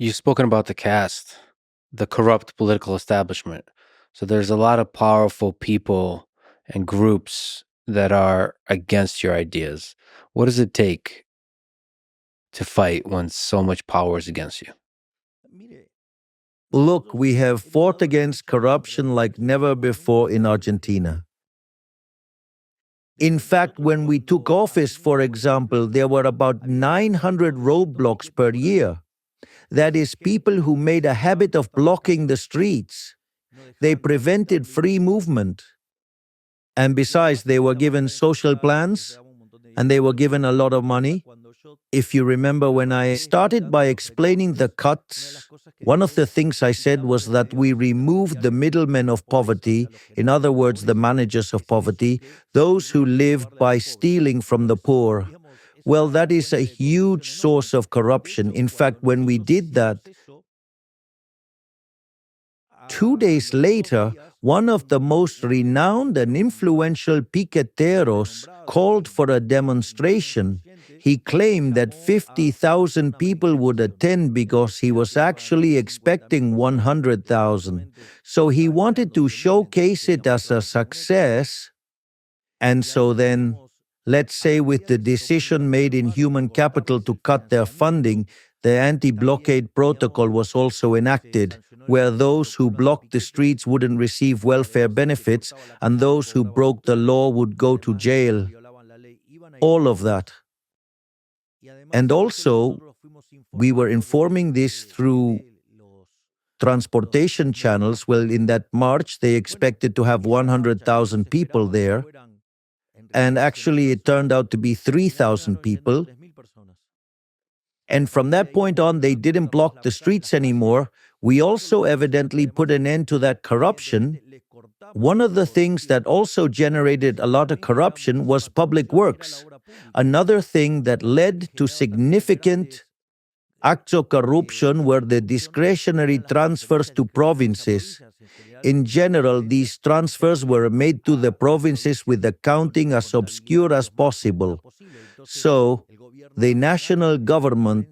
You've spoken about the caste, the corrupt political establishment. So there's a lot of powerful people and groups that are against your ideas. What does it take to fight when so much power is against you? Look, we have fought against corruption like never before in Argentina. In fact, when we took office, for example, there were about 900 roadblocks per year. That is, people who made a habit of blocking the streets. They prevented free movement. And besides, they were given social plans and they were given a lot of money. If you remember, when I started by explaining the cuts, one of the things I said was that we removed the middlemen of poverty, in other words, the managers of poverty, those who lived by stealing from the poor. Well, that is a huge source of corruption. In fact, when we did that, 2 days later, one of the most renowned and influential piqueteros called for a demonstration. He claimed that 50,000 people would attend because he was actually expecting 100,000. So he wanted to showcase it as a success. And so then, let's say with the decision made in human capital to cut their funding, the anti-blockade protocol was also enacted, where those who blocked the streets wouldn't receive welfare benefits and those who broke the law would go to jail. All of that. And also, we were informing this through transportation channels. Well, in that march, they expected to have 100,000 people there. And actually, it turned out to be 3,000 people. And from that point on, they didn't block the streets anymore. We also evidently put an end to that corruption. One of the things that also generated a lot of corruption was public works. Another thing that led to significant acts of corruption were the discretionary transfers to provinces. In general, these transfers were made to the provinces with accounting as obscure as possible. So, the national government,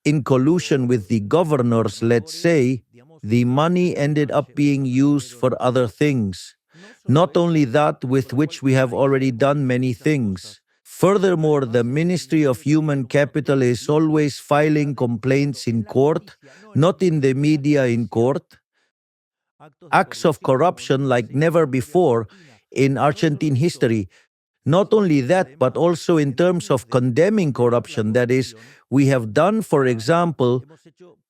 in collusion with the governors, let's say, the money ended up being used for other things. Not only that, with which we have already done many things. Furthermore, the Ministry of Human Capital is always filing complaints in court, not in the media, in court. Acts of corruption like never before in Argentine history. Not only that, but also in terms of condemning corruption. That is, we have done, for example,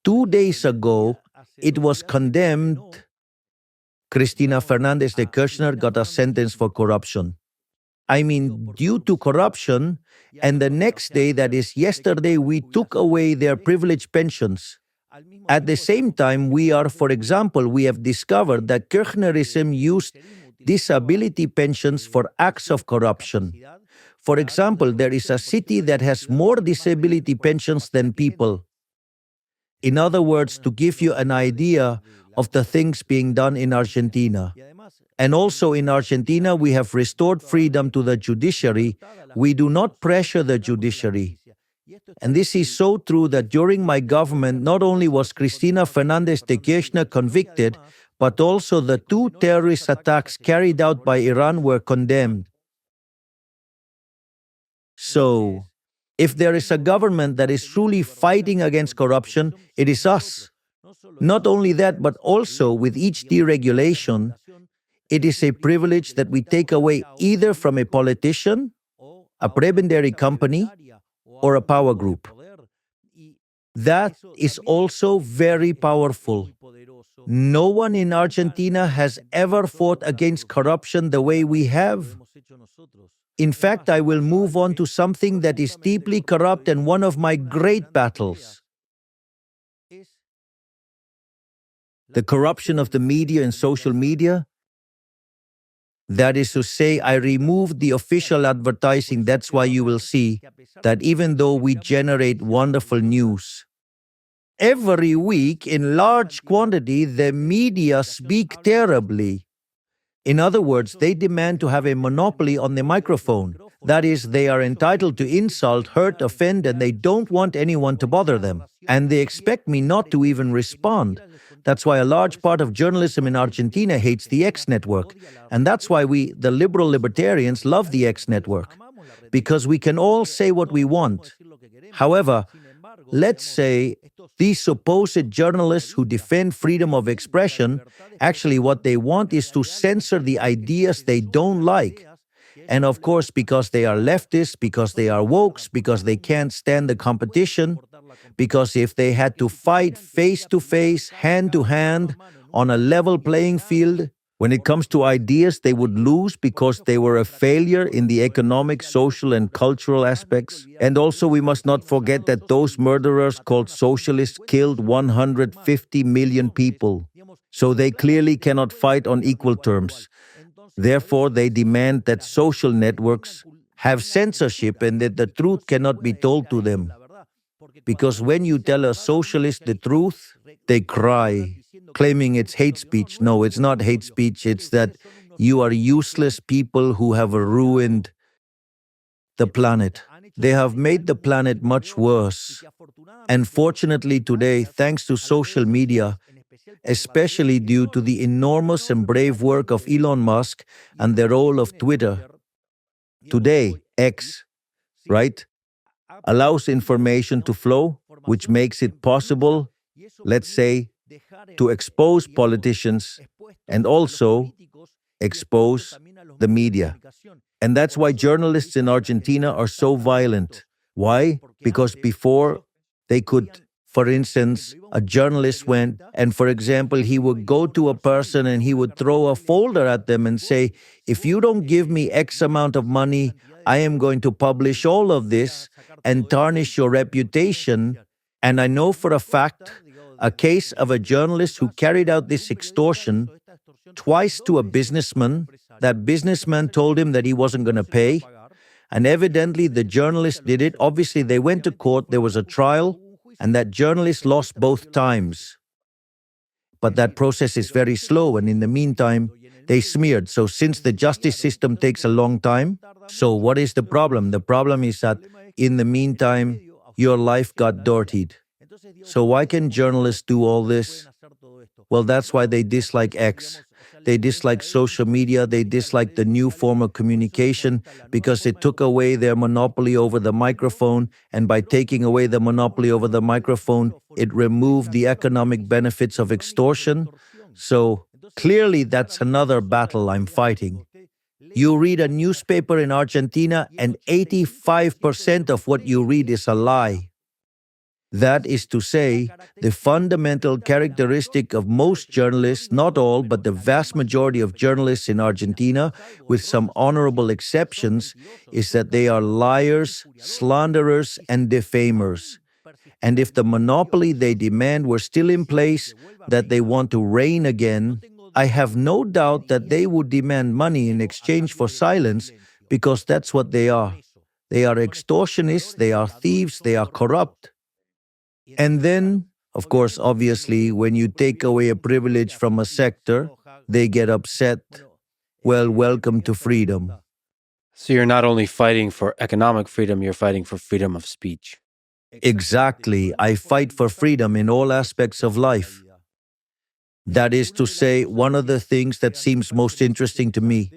2 days ago, it was condemned. Cristina Fernandez de Kirchner got a sentence for corruption. I mean, due to corruption, and the next day, that is yesterday, we took away their privileged pensions. At the same time, we have discovered that Kirchnerism used disability pensions for acts of corruption. For example, there is a city that has more disability pensions than people. In other words, to give you an idea of the things being done in Argentina. And also in Argentina, we have restored freedom to the judiciary. We do not pressure the judiciary. And this is so true that during my government, not only was Cristina Fernandez de Kirchner convicted, but also the 2 terrorist attacks carried out by Iran were condemned. So, if there is a government that is truly fighting against corruption, it is us. Not only that, but also with each deregulation, it is a privilege that we take away either from a politician, a prebendary company, or a power group. That is also very powerful. No one in Argentina has ever fought against corruption the way we have. In fact, I will move on to something that is deeply corrupt and one of my great battles. The corruption of the media and social media. That is to say, I removed the official advertising. That's why you will see that even though we generate wonderful news, every week in large quantity, the media speak terribly. In other words, they demand to have a monopoly on the microphone. That is, they are entitled to insult, hurt, offend, and they don't want anyone to bother them. And they expect me not to even respond. That's why a large part of journalism in Argentina hates the X network. And that's why we, the liberal libertarians, love the X network. Because we can all say what we want. However, let's say these supposed journalists who defend freedom of expression, actually what they want is to censor the ideas they don't like. And of course, because they are leftists, because they are wokes, because they can't stand the competition, because if they had to fight face to face, hand to hand, on a level playing field, when it comes to ideas, they would lose because they were a failure in the economic, social, and cultural aspects. And also, we must not forget that those murderers called socialists killed 150 million people. So they clearly cannot fight on equal terms. Therefore, they demand that social networks have censorship and that the truth cannot be told to them. Because when you tell a socialist the truth, they cry, claiming it's hate speech. No, it's not hate speech. It's that you are useless people who have ruined the planet. They have made the planet much worse. And fortunately today, thanks to social media, especially due to the enormous and brave work of Elon Musk and the role of Twitter, today, X, right, allows information to flow, which makes it possible, let's say, to expose politicians and also expose the media. And that's why journalists in Argentina are so violent. Why? Because before they could, for instance, a journalist went and, for example, he would go to a person and he would throw a folder at them and say, if you don't give me X amount of money, I am going to publish all of this and tarnish your reputation. And I know for a fact a case of a journalist who carried out this extortion twice to a businessman. That businessman told him that he wasn't going to pay. And evidently the journalist did it. Obviously, they went to court, there was a trial, and that journalist lost both times. But that process is very slow, and in the meantime, they smeared. So since the justice system takes a long time, so what is the problem? The problem is that in the meantime, your life got dirtied. So why can journalists do all this? Well, that's why they dislike X. They dislike social media. They dislike the new form of communication because it took away their monopoly over the microphone. And by taking away the monopoly over the microphone, it removed the economic benefits of extortion. So clearly, that's another battle I'm fighting. You read a newspaper in Argentina, and 85% of what you read is a lie. That is to say, the fundamental characteristic of most journalists, not all, but the vast majority of journalists in Argentina, with some honorable exceptions, is that they are liars, slanderers, and defamers. And if the monopoly they demand were still in place, that they want to reign again, I have no doubt that they would demand money in exchange for silence, because that's what they are. They are extortionists, they are thieves, they are corrupt. And then, of course, obviously, when you take away a privilege from a sector, they get upset. Well, welcome to freedom. So you're not only fighting for economic freedom, you're fighting for freedom of speech. Exactly. I fight for freedom in all aspects of life. That is to say, one of the things that seems most interesting to me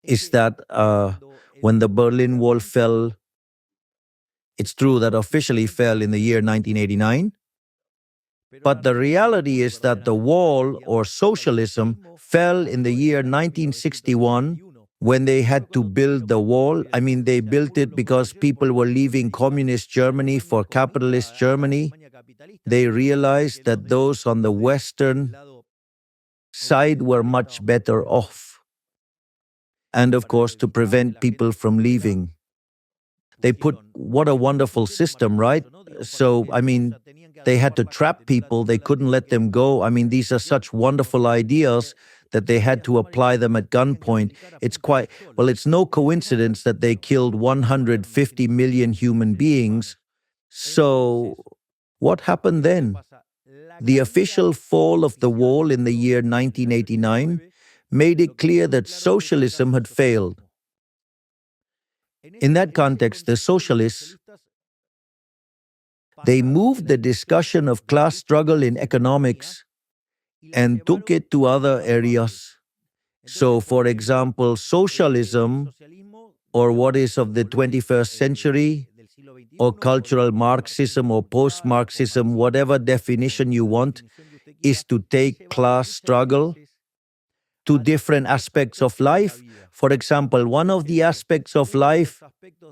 is that when the Berlin Wall fell, it's true that officially fell in the year 1989, but the reality is that the wall, or socialism, fell in the year 1961 when they had to build the wall. I mean, they built it because people were leaving communist Germany for capitalist Germany. They realized that those on the Western side were much better off. And of course, to prevent people from leaving. They put, what a wonderful system, right? So, I mean, they had to trap people. They couldn't let them go. I mean, these are such wonderful ideas that they had to apply them at gunpoint. It's no coincidence that they killed 150 million human beings. So, what happened then? The official fall of the wall in the year 1989 made it clear that socialism had failed. In that context, the socialists, they moved the discussion of class struggle in economics and took it to other areas. So, for example, socialism, or what is of the 21st century, or cultural Marxism or post-Marxism, whatever definition you want, is to take class struggle to different aspects of life. For example, one of the aspects of life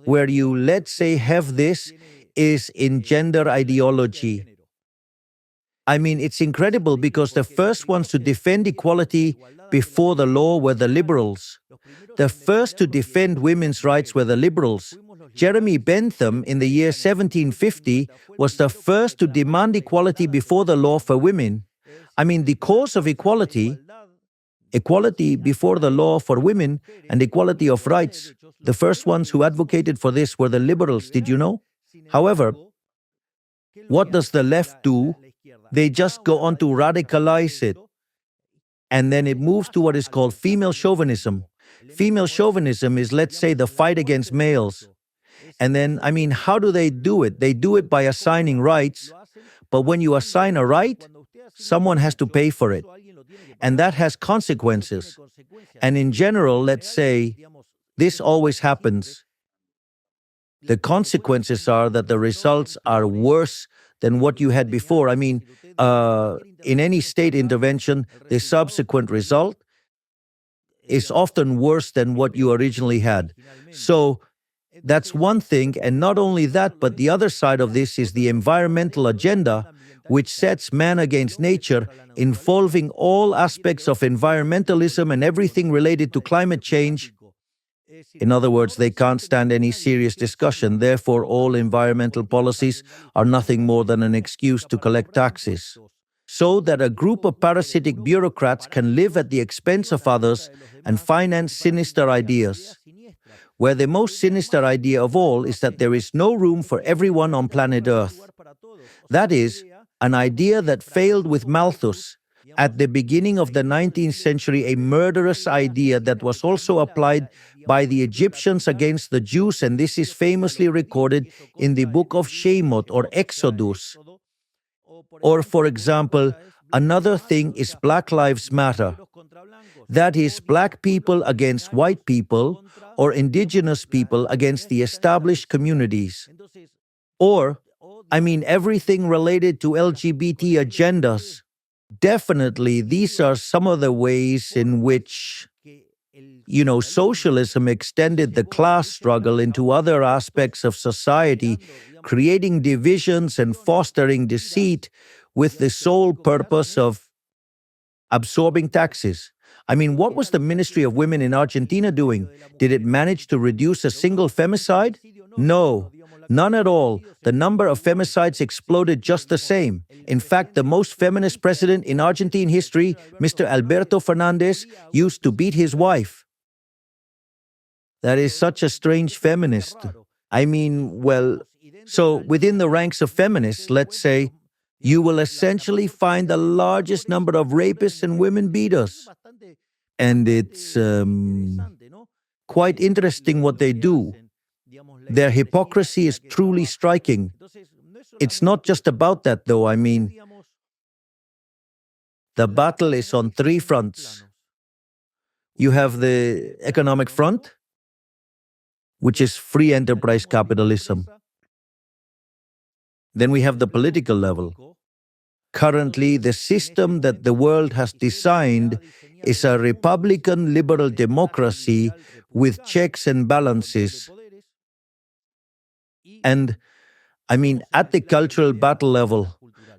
where you, let's say, have this is in gender ideology. I mean, it's incredible because the first ones to defend equality before the law were the liberals. The first to defend women's rights were the liberals. Jeremy Bentham, in the year 1750, was the first to demand equality before the law for women. I mean, the cause of equality before the law for women, and equality of rights, the first ones who advocated for this were the liberals, did you know? However, what does the left do? They just go on to radicalize it. And then it moves to what is called female chauvinism. Female chauvinism is, let's say, the fight against males. And then, I mean, how do they do it? They do it by assigning rights. But when you assign a right, someone has to pay for it. And that has consequences. And in general, let's say, this always happens. The consequences are that the results are worse than what you had before. I mean, in any state intervention, the subsequent result is often worse than what you originally had. So that's one thing, and not only that, but the other side of this is the environmental agenda, which sets man against nature, involving all aspects of environmentalism and everything related to climate change. In other words, they can't stand any serious discussion. Therefore, all environmental policies are nothing more than an excuse to collect taxes, so that a group of parasitic bureaucrats can live at the expense of others and finance sinister ideas, where the most sinister idea of all is that there is no room for everyone on planet Earth. That is, an idea that failed with Malthus. At the beginning of the 19th century, a murderous idea that was also applied by the Egyptians against the Jews, and this is famously recorded in the book of Shemot or Exodus. Or, for example, another thing is Black Lives Matter. That is, black people against white people, or indigenous people against the established communities. Or, I mean, everything related to LGBT agendas. Definitely, these are some of the ways in which, socialism extended the class struggle into other aspects of society, creating divisions and fostering deceit with the sole purpose of absorbing taxes. I mean, what was the Ministry of Women in Argentina doing? Did it manage to reduce a single femicide? No, none at all. The number of femicides exploded just the same. In fact, the most feminist president in Argentine history, Mr. Alberto Fernandez, used to beat his wife. That is such a strange feminist. I mean, well, so within the ranks of feminists, let's say, you will essentially find the largest number of rapists and women beaters. And it's quite interesting what they do. Their hypocrisy is truly striking. It's not just about that, though. I mean, the battle is on three fronts. You have the economic front, which is free enterprise capitalism. Then we have the political level. Currently, the system that the world has designed is a Republican liberal democracy with checks and balances. And, I mean, at the cultural battle level,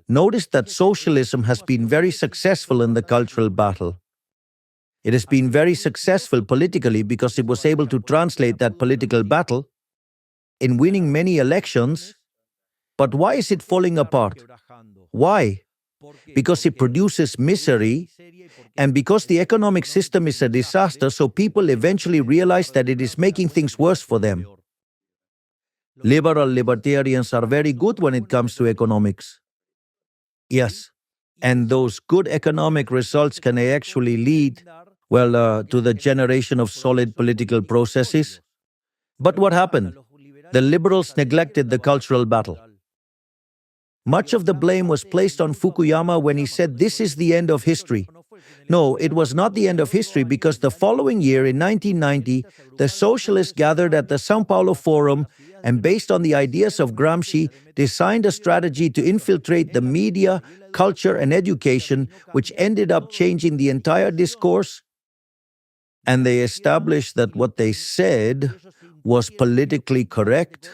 notice that socialism has been very successful in the cultural battle. It has been very successful politically because it was able to translate that political battle in winning many elections. But why is it falling apart? Why? Because it produces misery, and because the economic system is a disaster, so people eventually realize that it is making things worse for them. Liberal libertarians are very good when it comes to economics. Yes, and those good economic results can actually lead, Well, to the generation of solid political processes. But what happened? The liberals neglected the cultural battle. Much of the blame was placed on Fukuyama when he said this is the end of history. No, it was not the end of history because the following year, in 1990, the socialists gathered at the Sao Paulo Forum and, based on the ideas of Gramsci, designed a strategy to infiltrate the media, culture, and education, which ended up changing the entire discourse. And they established that what they said was politically correct,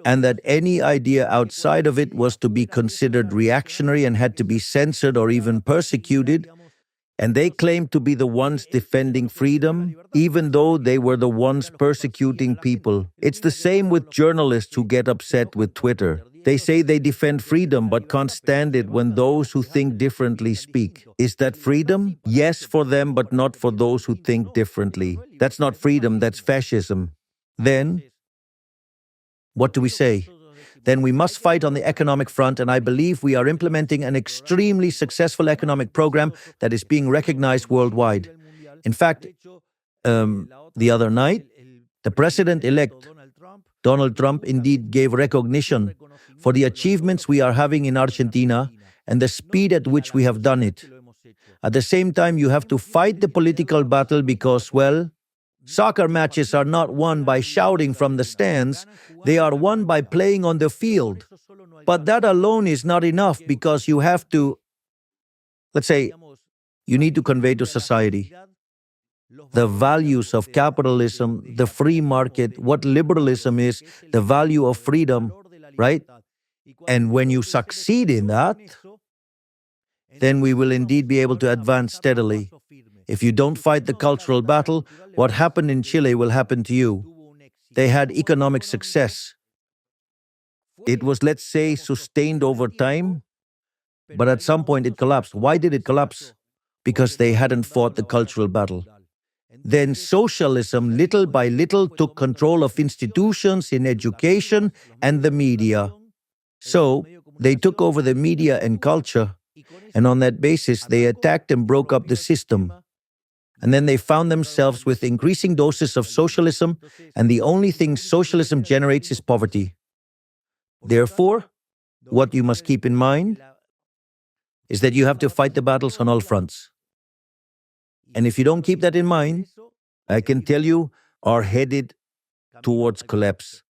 and that any idea outside of it was to be considered reactionary and had to be censored or even persecuted. And they claimed to be the ones defending freedom, even though they were the ones persecuting people. It's the same with journalists who get upset with Twitter. They say they defend freedom but can't stand it when those who think differently speak. Is that freedom? Yes, for them, but not for those who think differently. That's not freedom, that's fascism. Then, what do we say? Then we must fight on the economic front, and I believe we are implementing an extremely successful economic program that is being recognized worldwide. In fact, the other night, the president-elect, Donald Trump, indeed gave recognition for the achievements we are having in Argentina and the speed at which we have done it. At the same time, you have to fight the political battle because, well, soccer matches are not won by shouting from the stands, they are won by playing on the field. But that alone is not enough because you have to, let's say, you need to convey to society the values of capitalism, the free market, what liberalism is, the value of freedom, right? And when you succeed in that, then we will indeed be able to advance steadily. If you don't fight the cultural battle, what happened in Chile will happen to you. They had economic success. It was, let's say, sustained over time, but at some point it collapsed. Why did it collapse? Because they hadn't fought the cultural battle. Then socialism, little by little, took control of institutions in education and the media. So, they took over the media and culture, and on that basis, they attacked and broke up the system. And then they found themselves with increasing doses of socialism, and the only thing socialism generates is poverty. Therefore, what you must keep in mind is that you have to fight the battles on all fronts. And if you don't keep that in mind, I can tell you, are headed towards collapse.